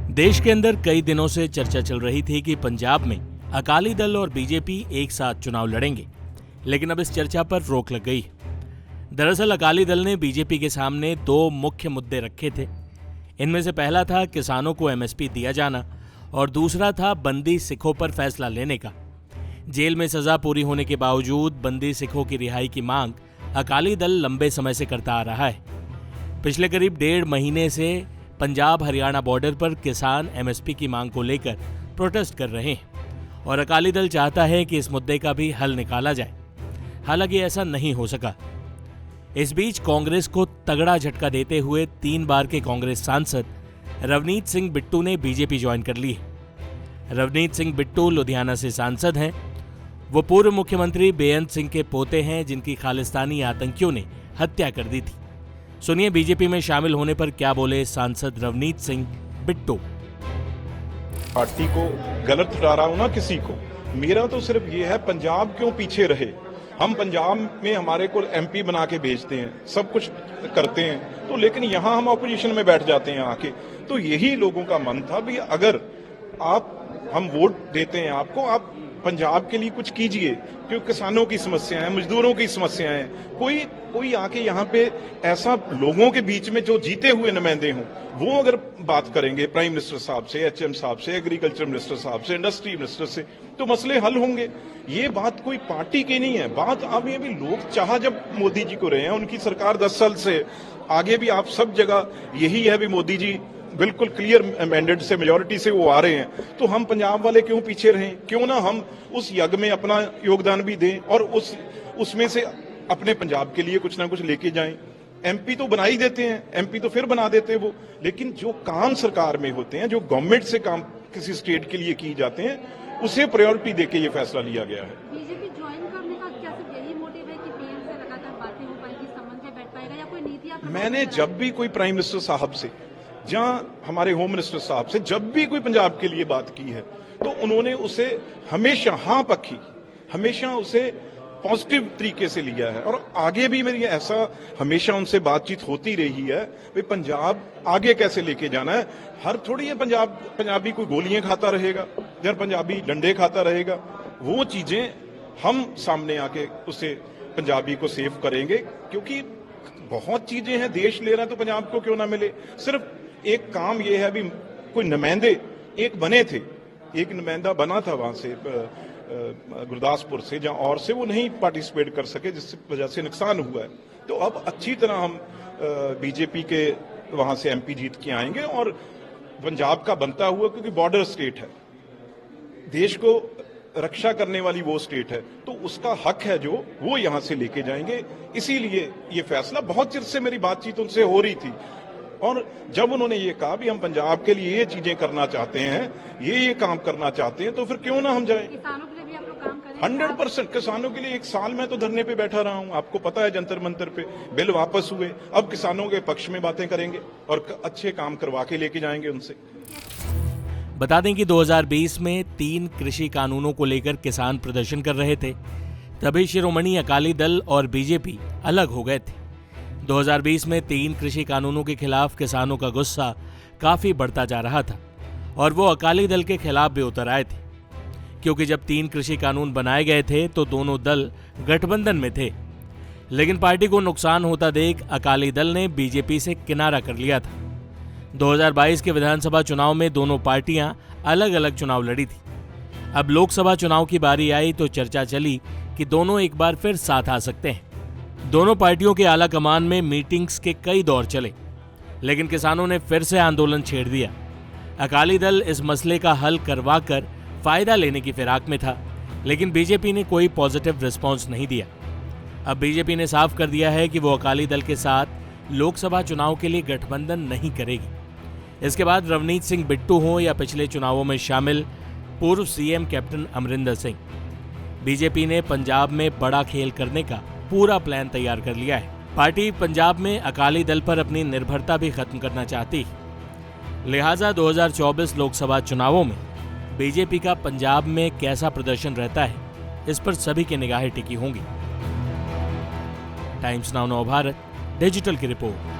देश के अंदर कई दिनों से चर्चा चल रही थी कि पंजाब में अकाली दल और बीजेपी एक साथ चुनाव लड़ेंगे, लेकिन अब इस चर्चा पर रोक लग गई। दरअसल अकाली दल ने बीजेपी के सामने दो मुख्य मुद्दे रखे थे। इनमें से पहला था किसानों को एमएसपी दिया जाना और दूसरा था बंदी सिखों पर फैसला लेने का। जेल में सजा पूरी होने के बावजूद बंदी सिखों की रिहाई की मांग अकाली दल लंबे समय से करता आ रहा है। पिछले करीब 1.5 महीने से पंजाब हरियाणा बॉर्डर पर किसान एमएसपी की मांग को लेकर प्रोटेस्ट कर रहे हैं और अकाली दल चाहता है कि इस मुद्दे का भी हल निकाला जाए। हालांकि ऐसा नहीं हो सका। इस बीच कांग्रेस को तगड़ा झटका देते हुए 3 बार के कांग्रेस सांसद रवनीत सिंह बिट्टू ने बीजेपी ज्वाइन कर ली है। रवनीत सिंह बिट्टू लुधियाना से सांसद हैं। वो पूर्व मुख्यमंत्री बेअंत सिंह के पोते हैं, जिनकी खालिस्तानी आतंकियों ने हत्या कर दी थी। सुनिए बीजेपी में शामिल होने पर क्या बोले सांसद रवनीत सिंह बिट्टू। पार्टी को गलत ठहरा हूं ना किसी को, मेरा तो सिर्फ ये है पंजाब क्यों पीछे रहे। हम पंजाब में हमारे को एमपी बना के भेजते हैं, सब कुछ करते हैं, तो लेकिन यहां हम ऑपोजिशन में बैठ जाते हैं आके। तो यही लोगों का मन था भी अगर हम वोट देते हैं आपको, आप पंजाब के लिए कुछ कीजिए, क्योंकि किसानों की समस्या है, मजदूरों की समस्या है। कोई आके यहाँ पे ऐसा लोगों के बीच में जो जीते हुए नुमाइंदे हों, वो अगर बात करेंगे प्राइम मिनिस्टर साहब से, एचएम साहब से, एग्रीकल्चर मिनिस्टर साहब से, इंडस्ट्री मिनिस्टर से, तो मसले हल होंगे। ये बात कोई पार्टी की नहीं है। बात अभी लोग चाह जब मोदी जी को रहे हैं, उनकी सरकार 10 साल से आगे भी आप सब जगह यही है भी मोदी जी बिल्कुल क्लियर मैंडेट से मेजोरिटी से वो आ रहे हैं, तो हम पंजाब वाले क्यों पीछे रहें? क्यों ना हम उस यज्ञ में अपना योगदान भी दें और उसमें से अपने पंजाब के लिए कुछ ना कुछ लेके जाएं। एमपी तो बना ही देते हैं, एमपी तो फिर बना देते हैं वो, लेकिन जो काम सरकार में होते हैं, जो गवर्नमेंट से काम किसी स्टेट के लिए किए जाते हैं, उसे प्रायोरिटी देके ये फैसला लिया गया है। बीजेपी ज्वाइन करने का क्या सिर्फ यही मोटिव है कि पीएम से लगातार बातें हो पाएगी, समन्वय बैठ पाएगा, या कोई नीतियां? मैंने जब भी कोई प्राइम मिनिस्टर साहब से, जहां हमारे होम मिनिस्टर साहब से जब भी कोई पंजाब के लिए बात की है, तो उन्होंने उसे हमेशा हाँ पक्की, हमेशा उसे पॉजिटिव तरीके से लिया है। और आगे भी मेरी ऐसा हमेशा उनसे बातचीत होती रही है कि पंजाब आगे कैसे लेके जाना है। हर थोड़ी है पंजाबी कोई गोलियां खाता रहेगा या पंजाबी डंडे खाता रहेगा। वो चीजें हम सामने आके उसे पंजाबी को सेव करेंगे, क्योंकि बहुत चीजें हैं। देश ले रहा है तो पंजाब को क्यों ना मिले। सिर्फ एक काम यह है भी कोई नुमाइंदे एक बने थे, एक नुमाइंदा बना था वहां से गुरदासपुर से जहां और से, वो नहीं पार्टिसिपेट कर सके, जिससे वजह से नुकसान हुआ है। तो अब अच्छी तरह हम बीजेपी के वहां से एमपी जीत के आएंगे और पंजाब का बनता हुआ, क्योंकि बॉर्डर स्टेट है, देश को रक्षा करने वाली वो स्टेट है, तो उसका हक है जो वो यहां से लेके जाएंगे। इसीलिए ये फैसला, बहुत चिर से मेरी बातचीत उनसे हो रही थी और जब उन्होंने ये कहा भी हम पंजाब के लिए ये चीजें करना चाहते हैं, ये काम करना चाहते हैं, तो फिर क्यों ना हम जाएं। किसानों के लिए भी आप लोग काम करें? 100% किसानों के लिए। 1 साल मैं तो धरने पे बैठा रहा हूं, आपको पता है, जंतर मंतर पे बिल वापस हुए। अब किसानों के पक्ष में बातें करेंगे और अच्छे काम करवा के लेके जाएंगे उनसे। बता दें कि 2020 में 3 कृषि कानूनों को लेकर किसान प्रदर्शन कर रहे थे। तभी शिरोमणि अकाली दल और बीजेपी अलग हो गए थे। 2020 में 3 कृषि कानूनों के खिलाफ किसानों का गुस्सा काफी बढ़ता जा रहा था और वो अकाली दल के खिलाफ भी उतर आए थे, क्योंकि जब 3 कृषि कानून बनाए गए थे तो दोनों दल गठबंधन में थे। लेकिन पार्टी को नुकसान होता देख अकाली दल ने बीजेपी से किनारा कर लिया था। 2022 के विधानसभा चुनाव में दोनों पार्टियां अलग अलग चुनाव लड़ी थी। अब लोकसभा चुनाव की बारी आई तो चर्चा चली कि दोनों एक बार फिर साथ आ सकते हैं। दोनों पार्टियों के आला कमान में मीटिंग्स के कई दौर चले, लेकिन किसानों ने फिर से आंदोलन छेड़ दिया। अकाली दल इस मसले का हल करवाकर फायदा लेने की फिराक में था, लेकिन बीजेपी ने कोई पॉजिटिव रिस्पॉन्स नहीं दिया। अब बीजेपी ने साफ कर दिया है कि वो अकाली दल के साथ लोकसभा चुनाव के लिए गठबंधन नहीं करेगी। इसके बाद रवनीत सिंह बिट्टू हों या पिछले चुनावों में शामिल पूर्व CM captain Amarinder Singh, BJP ने पंजाब में बड़ा खेल करने का पूरा प्लान तैयार कर लिया है। पार्टी पंजाब में अकाली दल पर अपनी निर्भरता भी खत्म करना चाहती है। लिहाजा 2024 लोकसभा चुनावों में बीजेपी का पंजाब में कैसा प्रदर्शन रहता है, इस पर सभी की निगाहें टिकी होंगी। टाइम्स नाउ नव भारत डिजिटल की रिपोर्ट।